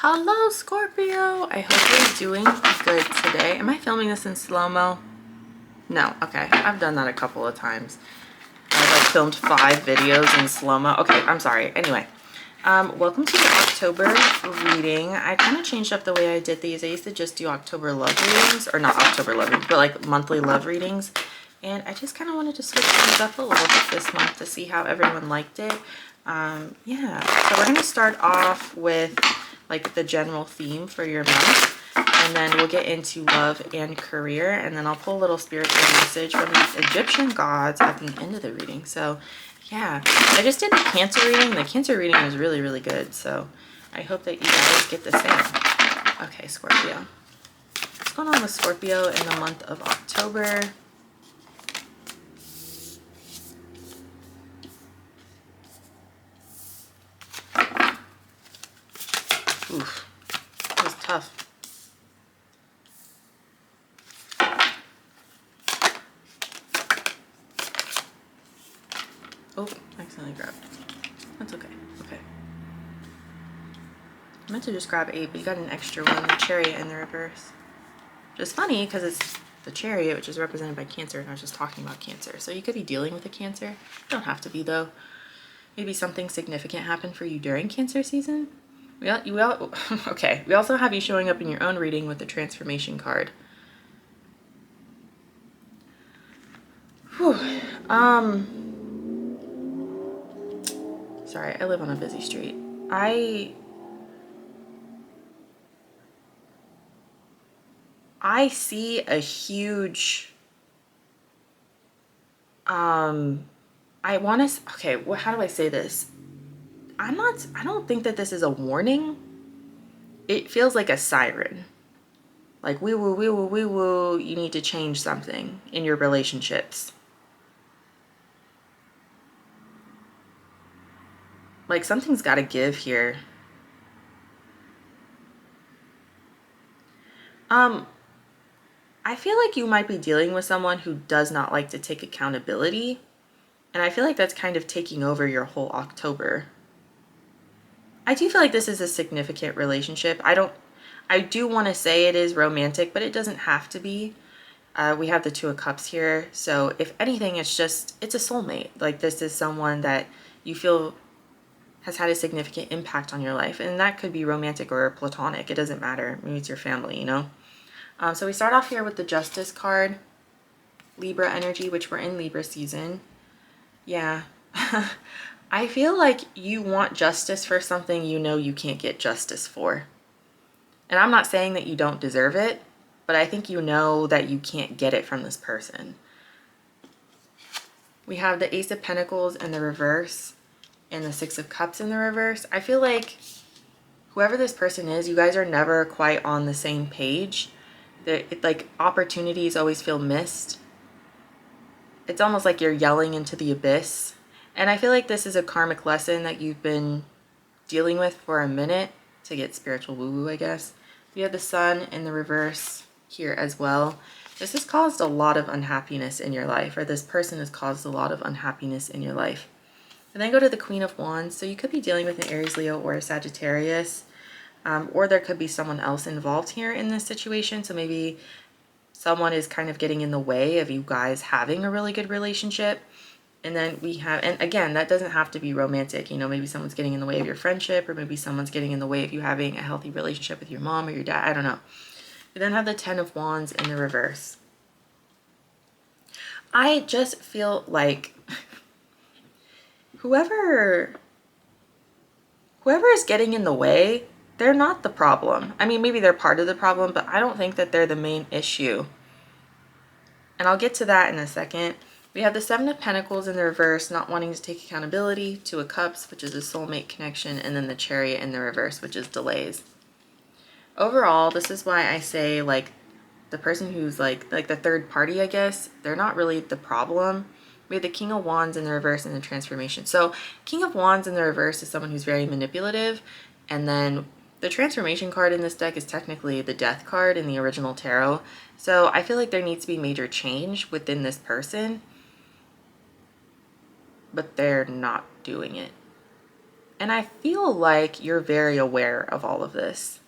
Hello, Scorpio. I hope you're doing good today. Am I filming this in slow-mo? No. Okay. I've done that a couple of times. I've like filmed 5 videos in slow-mo. Okay, I'm sorry. Anyway, welcome to the October reading. I kind of changed up the way I did these. I used to just do October love readings, or not October love readings, but like monthly love readings. And I just kind of wanted to switch things up a little bit this month to see how everyone liked it. Yeah, so we're going to start off with like the general theme for your month, and then we'll get into love and career, and then I'll pull a little spiritual message from the Egyptian gods at the end of the reading. So yeah, I just did the Cancer reading. The Cancer reading was really, really good, so I hope that you guys get the same. Okay, Scorpio. What's going on with Scorpio in the month of October? Oof, that was tough. Oh, I accidentally grabbed. That's okay. Okay. I meant to just grab 8, but you got an extra one, the Chariot in the reverse. Which is funny because it's the Chariot, which is represented by Cancer, and I was just talking about Cancer. So you could be dealing with a Cancer. You don't have to be, though. Maybe something significant happened for you during Cancer season. Okay. We also have you showing up in your own reading with the Transformation card. Whew. Sorry, I live on a busy street. I see a huge, okay, well, how do I say this? I don't think that this is a warning. It feels like a siren. Like, wee woo, wee woo, wee woo, you need to change something in your relationships. Like, something's got to give here. I feel like you might be dealing with someone who does not like to take accountability. And I feel like that's kind of taking over your whole October. I do feel like this is a significant relationship. I do want to say it is romantic, but it doesn't have to be. We have the 2 of Cups here. So if anything, it's a soulmate. Like, this is someone that you feel has had a significant impact on your life. And that could be romantic or platonic. It doesn't matter. Maybe it's your family, you know? So we start off here with the Justice card. Libra energy, which we're in Libra season. Yeah. I feel like you want justice for something you know you can't get justice for. And I'm not saying that you don't deserve it, but I think you know that you can't get it from this person. We have the Ace of Pentacles in the reverse and the 6 of Cups in the reverse. I feel like whoever this person is, you guys are never quite on the same page. Like, opportunities always feel missed. It's almost like you're yelling into the abyss. And I feel like this is a karmic lesson that you've been dealing with for a minute, to get spiritual woo-woo, I guess. We have the Sun in the reverse here as well. This has caused a lot of unhappiness in your life, or this person has caused a lot of unhappiness in your life. And then go to the Queen of Wands. So you could be dealing with an Aries, Leo, or a Sagittarius. Or there could be someone else involved here in this situation. So maybe someone is kind of getting in the way of you guys having a really good relationship. And then we have, and again, that doesn't have to be romantic. You know, maybe someone's getting in the way of your friendship, or maybe someone's getting in the way of you having a healthy relationship with your mom or your dad. I don't know. We then have the 10 of Wands in the reverse. I just feel like whoever is getting in the way, they're not the problem. I mean, maybe they're part of the problem, but I don't think that they're the main issue. And I'll get to that in a second. We have the 7 of Pentacles in the reverse, not wanting to take accountability, 2 of Cups, which is a soulmate connection, and then the Chariot in the reverse, which is delays. Overall, this is why I say, like, the person who's like the third party, I guess, they're not really the problem. We have the King of Wands in the reverse and the Transformation. So King of Wands in the reverse is someone who's very manipulative. And then the Transformation card in this deck is technically the Death card in the original tarot. So I feel like there needs to be major change within this person, but they're not doing it. And I feel like you're very aware of all of this.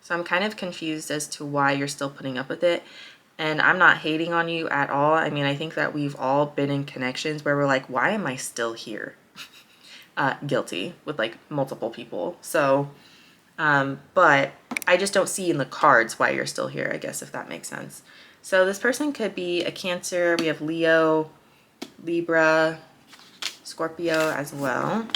So I'm kind of confused as to why you're still putting up with it. And I'm not hating on you at all. I mean, I think that we've all been in connections where we're like, why am I still here? Guilty with like multiple people. So, but I just don't see in the cards why you're still here, I guess, if that makes sense. So this person could be a Cancer. We have Leo, Libra, Scorpio as well.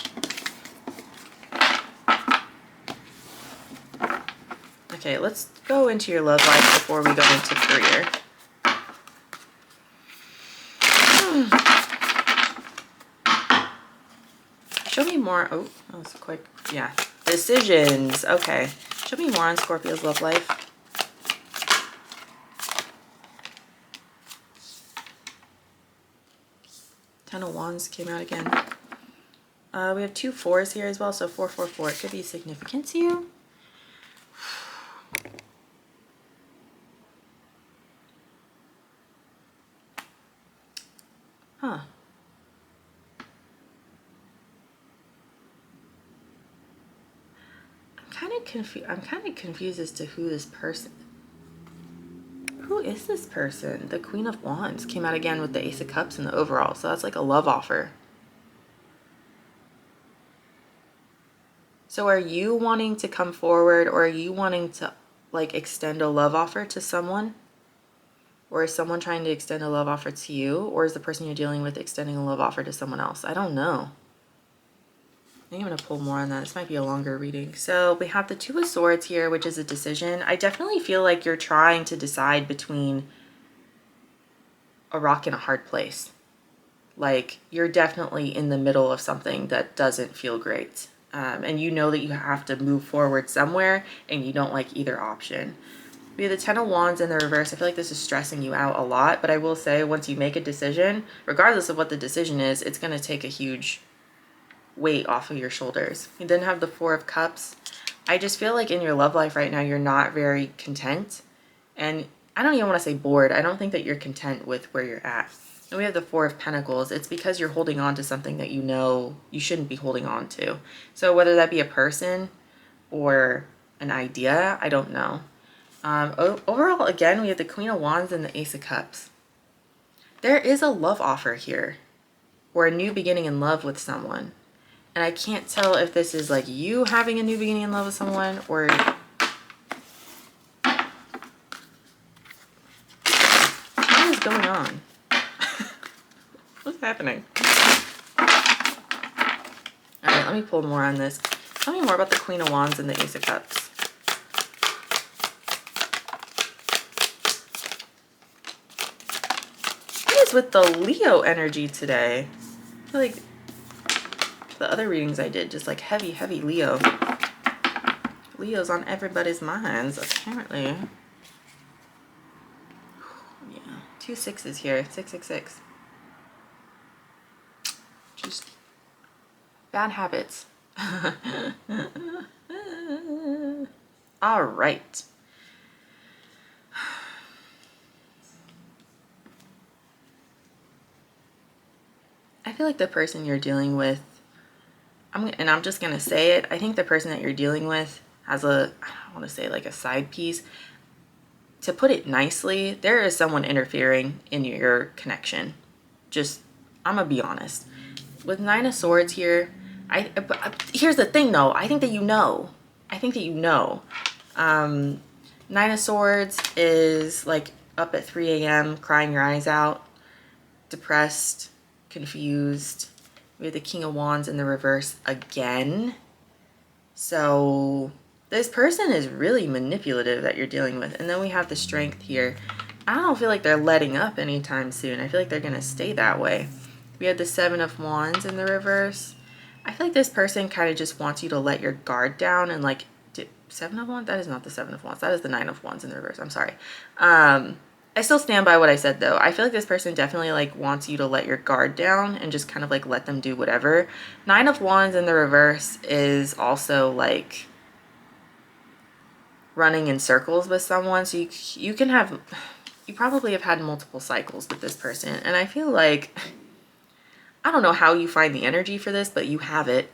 Okay, let's go into your love life before we go into career. Show me more. Oh, that was quick. Yeah. Decisions. Okay. Show me more on Scorpio's love life. Ten of Wands came out again. We have 2 4s here as well, so 4, 4, 4. It could be significant to you. Huh. I'm kind of confused as to who this person. Who is this person? The Queen of Wands came out again with the Ace of Cups and the overall, so that's like a love offer. So are you wanting to come forward, or are you wanting to like extend a love offer to someone? Or is someone trying to extend a love offer to you? Or is the person you're dealing with extending a love offer to someone else? I don't know. I think I'm going to pull more on that. This might be a longer reading. So we have the 2 of Swords here, which is a decision. I definitely feel like you're trying to decide between a rock and a hard place. Like you're definitely in the middle of something that doesn't feel great. And you know that you have to move forward somewhere and you don't like either option. We have the 10 of Wands in the reverse. I feel like this is stressing you out a lot, but I will say once you make a decision, regardless of what the decision is, it's going to take a huge weight off of your shoulders. You then have the 4 of Cups. I just feel like in your love life right now, you're not very content. And I don't even want to say bored. I don't think that you're content with where you're at. And we have the 4 of Pentacles. It's because you're holding on to something that you know you shouldn't be holding on to. So whether that be a person or an idea, I don't know. Overall, again, we have the Queen of Wands and the Ace of Cups. There is a love offer here, or a new beginning in love with someone. And I can't tell if this is like you having a new beginning in love with someone, or what is going on? What's happening? All right, let me pull more on this. Tell me more about the Queen of Wands and the Ace of Cups. With the Leo energy today, I feel like the other readings I did just like heavy Leo. Leo's on everybody's minds apparently. Yeah, 2 6s here. 666. Just bad habits. All right. I feel like the person you're dealing with, I'm just going to say it, I think the person that you're dealing with has I don't want to say like a side piece. To put it nicely, there is someone interfering in your connection. I'm going to be honest. With 9 of Swords here, here's the thing though, I think that you know. 9 of Swords is like up at 3 a.m. crying your eyes out, depressed, confused. We have the King of Wands in the reverse again. So this person is really manipulative that you're dealing with. And then we have the Strength here. I don't feel like they're letting up anytime soon. I feel like they're going to stay that way. We have the 7 of Wands in the reverse. I feel like this person kind of just wants you to let your guard down and like, 7 of Wands? That is not the 7 of Wands. That is the 9 of Wands in the reverse. I'm sorry. I still stand by what I said though. I feel like this person definitely like wants you to let your guard down and just kind of like let them do whatever. 9 of Wands in the reverse is also like running in circles with someone. So you probably have had multiple cycles with this person. And I feel like, I don't know how you find the energy for this, but you have it.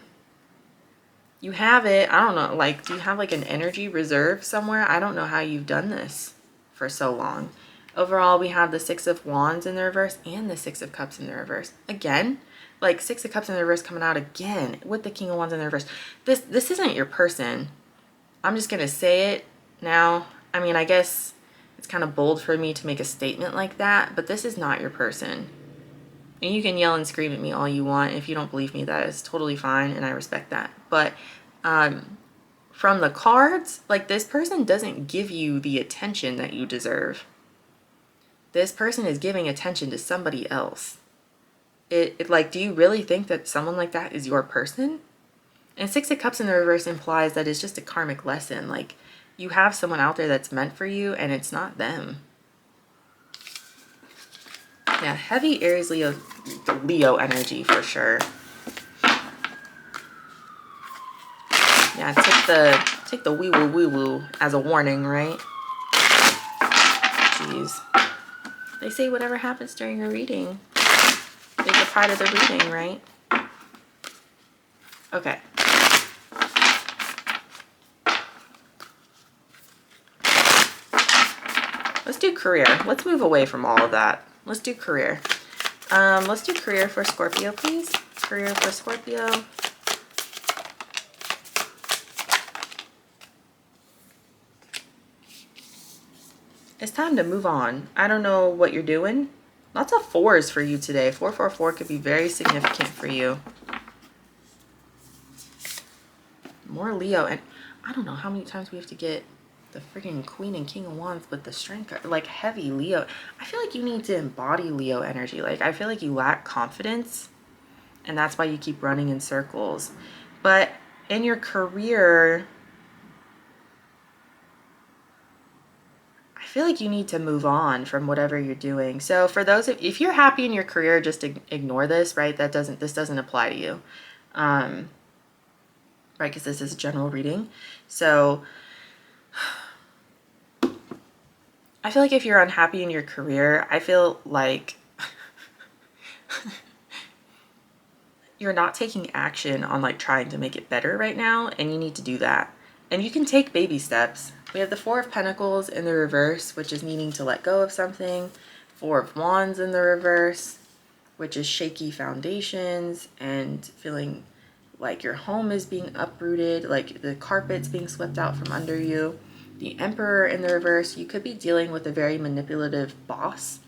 You have it. I don't know, like, do you have like an energy reserve somewhere? I don't know how you've done this for so long. Overall, we have the Six of Wands in the reverse and the Six of Cups in the reverse. Again, like Six of Cups in the reverse coming out again with the King of Wands in the reverse. This isn't your person. I'm just gonna say it now. I mean, I guess it's kind of bold for me to make a statement like that, but this is not your person. And you can yell and scream at me all you want. If you don't believe me, that is totally fine, and I respect that. But from the cards, like, this person doesn't give you the attention that you deserve. This person is giving attention to somebody else. It like, do you really think that someone like that is your person? And Six of Cups in the reverse implies that it's just a karmic lesson. Like, you have someone out there that's meant for you, and it's not them. Yeah, heavy Aries Leo energy for sure. Yeah, take the wee woo as a warning, right? Jeez. They say whatever happens during a reading is a part of the reading, right? Okay. Let's do career. Let's move away from all of that. Let's do career. Let's do career for Scorpio, please. Career for Scorpio. It's time to move on. I don't know what you're doing. Lots of fours for you today. 444 could be very significant for you. More Leo. And I don't know how many times we have to get the freaking Queen and King of Wands with the Strength, like heavy Leo. I feel like you need to embody Leo energy. Like, I feel like you lack confidence, and that's why you keep running in circles. But in your career, I feel like you need to move on from whatever you're doing. So for those, if you're happy in your career, just ignore this, right? This doesn't apply to you, right? Because this is a general reading. So I feel like if you're unhappy in your career, I feel like you're not taking action on like trying to make it better right now, and you need to do that. And you can take baby steps. We have the Four of Pentacles in the reverse, which is needing to let go of something. Four of Wands in the reverse, which is shaky foundations and feeling like your home is being uprooted, like the carpet's being swept out from under you. The Emperor in the reverse, you could be dealing with a very manipulative boss,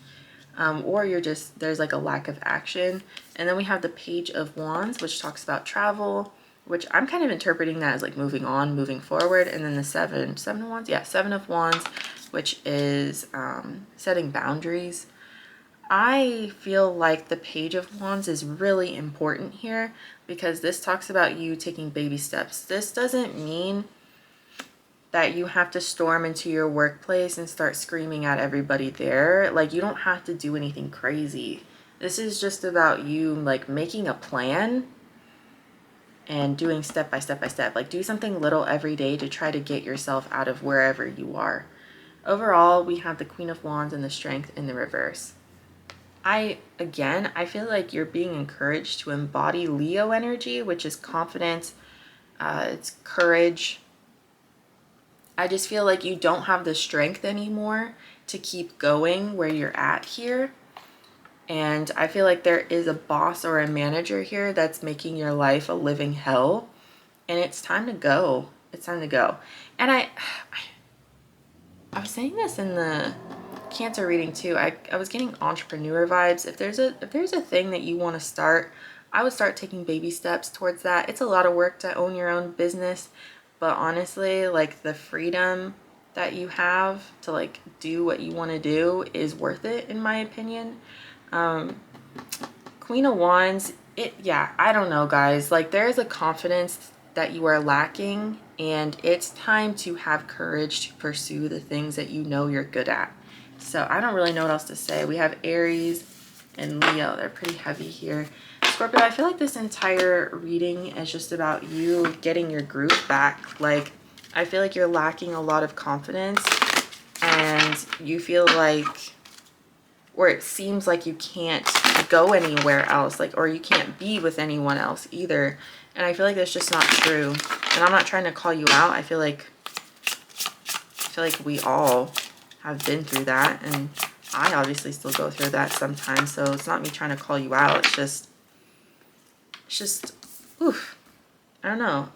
or there's like a lack of action. And then we have the Page of Wands, which talks about travel, which I'm kind of interpreting that as like moving on, moving forward. And then the Seven of Wands, yeah, Seven of Wands, which is setting boundaries. I feel like the Page of Wands is really important here because this talks about you taking baby steps. This doesn't mean that you have to storm into your workplace and start screaming at everybody there. Like, you don't have to do anything crazy. This is just about you like making a plan and doing step by step by step. Like, do something little every day to try to get yourself out of wherever you are. Overall, we have the Queen of Wands and the Strength in the reverse. I feel like you're being encouraged to embody Leo energy, which is confidence, it's courage. I just feel like you don't have the strength anymore to keep going where you're at here. And I feel like there is a boss or a manager here that's making your life a living hell. And it's time to go. It's time to go. And I was saying this in the Cancer reading too. I was getting entrepreneur vibes. If there's a thing that you want to start, I would start taking baby steps towards that. It's a lot of work to own your own business, but honestly, like, the freedom that you have to like do what you want to do is worth it, in my opinion. Queen of Wands, I don't know, guys. Like, there is a confidence that you are lacking, and it's time to have courage to pursue the things that you know you're good at. So I don't really know what else to say. We have Aries and Leo. They're pretty heavy here. Scorpio, I feel like this entire reading is just about you getting your groove back. Like, I feel like you're lacking a lot of confidence, and you feel like, or it seems like you can't go anywhere else, like, or you can't be with anyone else either. And I feel like that's just not true. And I'm not trying to call you out. I feel like we all have been through that, and I obviously still go through that sometimes. So it's not me trying to call you out. It's just, oof. I don't know.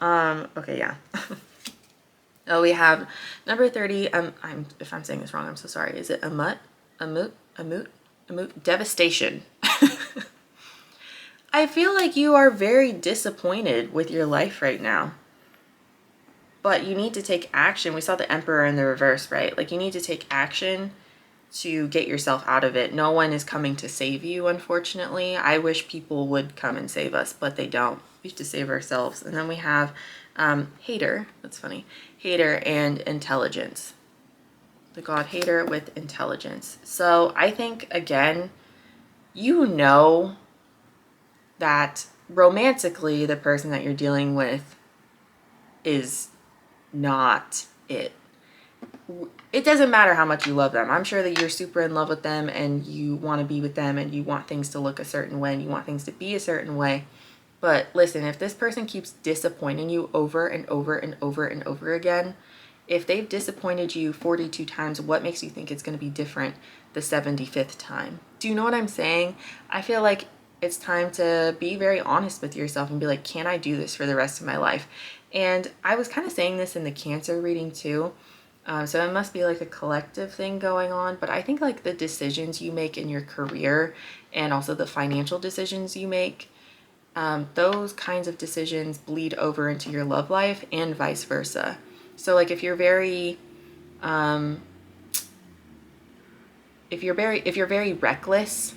Okay, yeah. Oh, we have number 30. If I'm saying this wrong, I'm so sorry. Is it Amut? Devastation. I feel like you are very disappointed with your life right now. But you need to take action. We saw the Emperor in the reverse, right? Like, you need to take action to get yourself out of it. No one is coming to save you, unfortunately. I wish people would come and save us, but they don't. We have to save ourselves. And then we have Hater. That's funny. Hater and Intelligence. The god Hater with Intelligence. So I think, again, you know that romantically the person that you're dealing with is not it. It doesn't matter how much you love them. I'm sure that you're super in love with them and you want to be with them and you want things to look a certain way and you want things to be a certain way. But listen, if this person keeps disappointing you over and over and over and over again, if they've disappointed you 42 times, what makes you think it's going to be different the 75th time? Do you know what I'm saying? I feel like it's time to be very honest with yourself and be like, can I do this for the rest of my life? And I was kind of saying this in the Cancer reading too. So it must be like a collective thing going on. But I think like the decisions you make in your career and also the financial decisions you make, those kinds of decisions bleed over into your love life and vice versa. So like if you're very reckless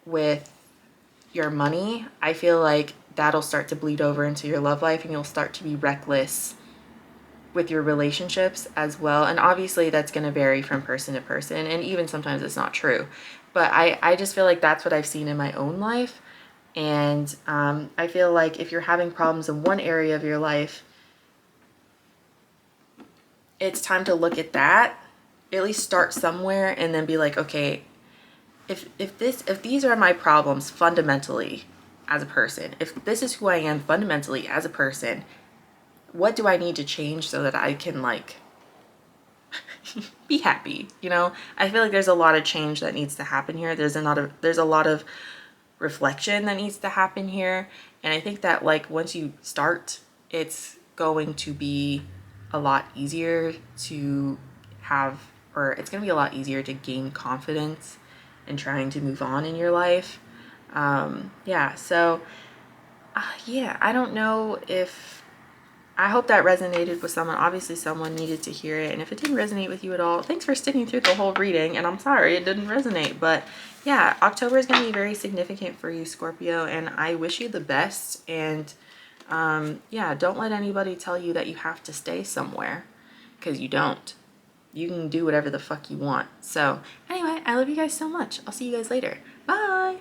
with your money, I feel like that'll start to bleed over into your love life and you'll start to be reckless with your relationships as well. And obviously that's going to vary from person to person, and even sometimes it's not true. But I just feel like that's what I've seen in my own life. And I feel like if you're having problems in one area of your life, it's time to look at that, at least start somewhere, and then be like, okay, if these are my problems fundamentally as a person, if this is who I am fundamentally as a person, what do I need to change so that I can like be happy? You know, I feel like there's a lot of change that needs to happen here. There's a lot of reflection that needs to happen here. And I think that like once you start, it's going to be a lot easier to have, or it's going to be a lot easier to gain confidence in trying to move on in your life. Yeah, so yeah, I don't know if, I hope that resonated with someone. Obviously someone needed to hear it, and if it didn't resonate with you at all, thanks for sticking through the whole reading, and I'm sorry it didn't resonate. But yeah, October is going to be very significant for you, Scorpio, and I wish you the best. And yeah, don't let anybody tell you that you have to stay somewhere, because you don't. You can do whatever the fuck you want. So anyway, I love you guys so much. I'll see you guys later. Bye.